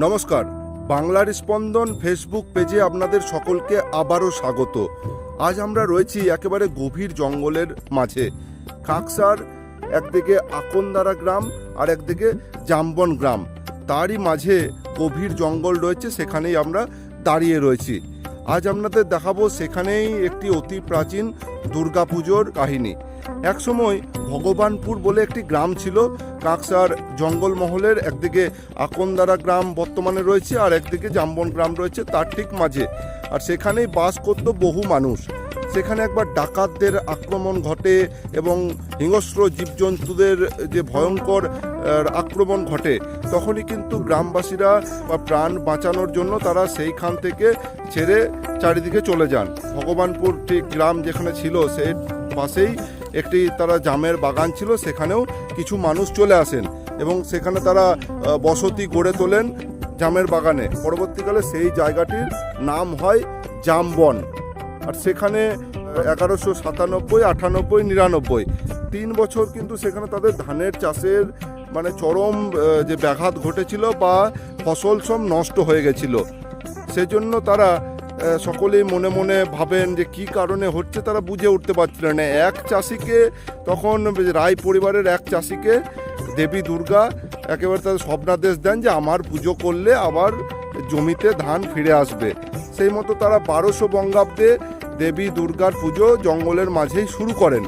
নমস্কার, বাংলার স্পন্দন ফেসবুক পেজে আপনাদের সকলকে আবারও স্বাগত। আজ আমরা রয়েছি একেবারে গভীর জঙ্গলের মাঝে। কাকসার একদিকে আকন্দারা গ্রাম আর একদিকে জামবন গ্রাম, তারই মাঝে গভীর জঙ্গল রয়েছে, সেখানেই আমরা দাঁড়িয়ে রয়েছি। আজ আপনাদের দেখাবো সেখানেই একটি অতি প্রাচীন দুর্গাপুজোর কাহিনী। একসময় ভগবানপুর বলে একটি গ্রাম ছিল কাকসার জঙ্গলমহলের। একদিকে আকন্দারা গ্রাম বর্তমানে রয়েছে আর একদিকে জামবন গ্রাম রয়েছে তার ঠিক মাঝে। আর সেখানেই বাস করত বহু মানুষ। সেখানে একবার ডাকাতদের আক্রমণ ঘটে এবং হিংস্র জীবজন্তুদের যে ভয়ঙ্কর আক্রমণ ঘটে, তখনই কিন্তু গ্রামবাসীরা প্রাণ বাঁচানোর জন্য তারা সেইখান থেকে ছেড়ে চারিদিকে চলে যান। ভগবানপুর ঠিক গ্রাম যেখানে ছিল সেই পাশেই একটি তারা জামের বাগান ছিল, সেখানেও কিছু মানুষ চলে আসেন এবং সেখানে তারা বসতি গড়ে তোলেন জামের বাগানে। পরবর্তীকালে সেই জায়গাটির নাম হয় জামবন। আর সেখানে 1197, 98, 99 3 বছর কিন্তু সেখানে তাদের ধানের চাষের চরম যে ব্যাঘাত ঘটেছিল বা ফসল সব নষ্ট হয়ে গেছিল। সেজন্য তারা সকলেই মনে মনে ভাবেন যে কি কারণে হচ্ছে, তারা বুঝে উঠতে পারছিলেন না। এক চাষিকে তখন রায় পরিবারের এক চাষিকে দেবী দুর্গা একেবারে তাদের স্বপ্নাদেশ দেন যে আমার পুজো করলে আবার জমিতে ধান ফিরে আসবে। সেই মতো তারা 1200 বঙ্গাব্দে দেবী দুর্গার পুজো জঙ্গলের মাঝেই শুরু করেন।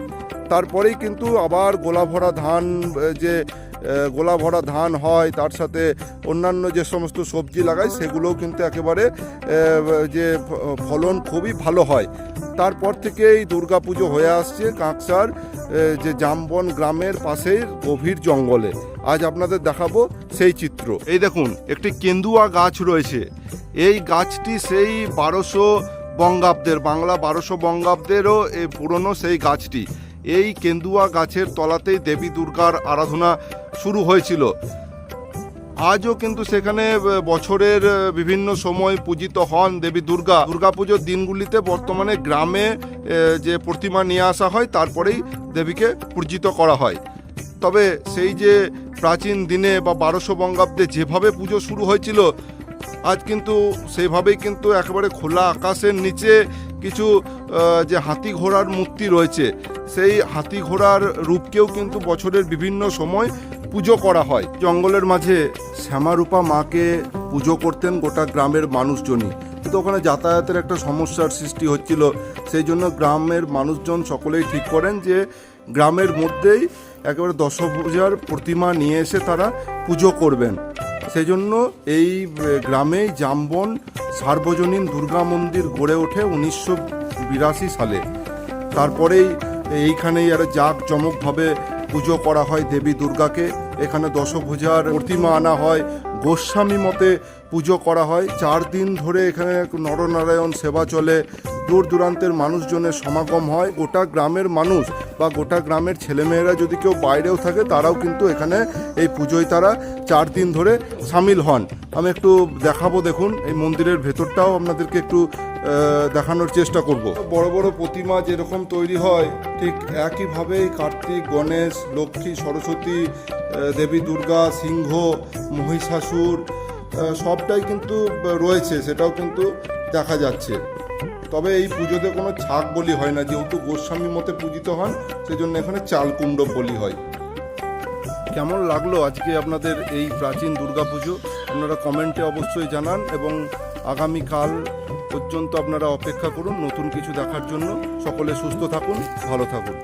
তারপরেই কিন্তু আবার গোলা ভরা ধান হয়, তার সাথে অন্যান্য যে সমস্ত সবজি লাগায় সেগুলোও কিন্তু একেবারে যে ফলন খুবই ভালো হয়। তারপর থেকেই দুর্গা পুজো হয়ে আসছে কাকসার যে জামবন গ্রামের পাশেই গভীর জঙ্গলে। আজ আপনাদের দেখাবো সেই চিত্র। এই দেখুন, একটি কেন্দুয়া গাছ রয়েছে। এই গাছটি সেই 1200 বঙ্গাব্দের, বাংলা 1200 বঙ্গাব্দেরও এই পুরনো সেই গাছটি। এই কেন্দুয়া গাছের তলাতেই দেবী দুর্গার আরাধনা শুরু হয়েছিল। আজও কিন্তু সেখানে বছরের বিভিন্ন সময় পূজিত হন দেবী দুর্গা। দুর্গাপুজোর দিনগুলিতে বর্তমানে গ্রামে যে প্রতিমা নিয়ে আসা হয়, তারপরেই দেবীকে পূজিত করা হয়। তবে সেই যে প্রাচীন দিনে বা 1200 বঙ্গাব্দে যেভাবে পুজো শুরু হয়েছিল, আজ কিন্তু সেইভাবেই কিন্তু একেবারে খোলা আকাশের নিচে কিছু যে হাতি ঘোড়ার মূর্তি রয়েছে, সেই হাতি ঘোড়ার রূপকেও কিন্তু বছরের বিভিন্ন সময় পুজো করা হয়। জঙ্গলের মাঝে শ্যামারূপা মাকে পুজো করতেন গোটা গ্রামের মানুষজনই, কিন্তু ওখানে যাতায়াতের একটা সমস্যার সৃষ্টি হচ্ছিল। সেই জন্য গ্রামের মানুষজন সকলেই ঠিক করেন যে গ্রামের মধ্যেই একেবারে দশভুজার প্রতিমা নিয়ে এসে তারা পুজো করবেন। সেই জন্য এই গ্রামেই জামবন সার্বজনীন দুর্গা মন্দির গড়ে ওঠে 1982 সালে। তারপরেই এইখানেই আরো জাঁকজমকভাবে পুজো করা হয় দেবী দুর্গাকে। এখানে দশভুজার প্রতিমা আনা হয়, গোস্বামী মতে পুজো করা হয়। 4 দিন ধরে এখানে নরনারায়ণ সেবা চলে, দূর দূরান্তের মানুষজনের সমাগম হয়। গোটা গ্রামের মানুষ বা গোটা গ্রামের ছেলেমেয়েরা যদি কেউ বাইরেও থাকে, তারাও কিন্তু এখানে এই পুজোয় তারা 4 দিন ধরে সামিল হন। আমি একটু দেখাবো, দেখুন এই মন্দিরের ভেতরটাও আপনাদেরকে একটু দেখানোর চেষ্টা করব। বড় বড় প্রতিমা যেরকম তৈরি হয়, ঠিক একইভাবেই কার্তিক, গণেশ, লক্ষ্মী, সরস্বতী, দেবী দুর্গা, সিংহ, মহিষাসুর সবটাই কিন্তু রয়েছে, সেটাও কিন্তু দেখা যাচ্ছে। তবে এই পুজোতে কোনো ছাগ বলি হয় না, যেহেতু গোস্বামী মতে পূজিত হন, সেজন্য এখানে চাল কুমড়ো বলি হয়। কেমন লাগলো আজকে আপনাদের এই প্রাচীন দুর্গাপুজো, আপনারা কমেন্টে অবশ্যই জানান এবং আগামীকাল পর্যন্ত আপনারা অপেক্ষা করুন নতুন কিছু দেখার জন্য। সকলে সুস্থ থাকুন, ভালো থাকুন।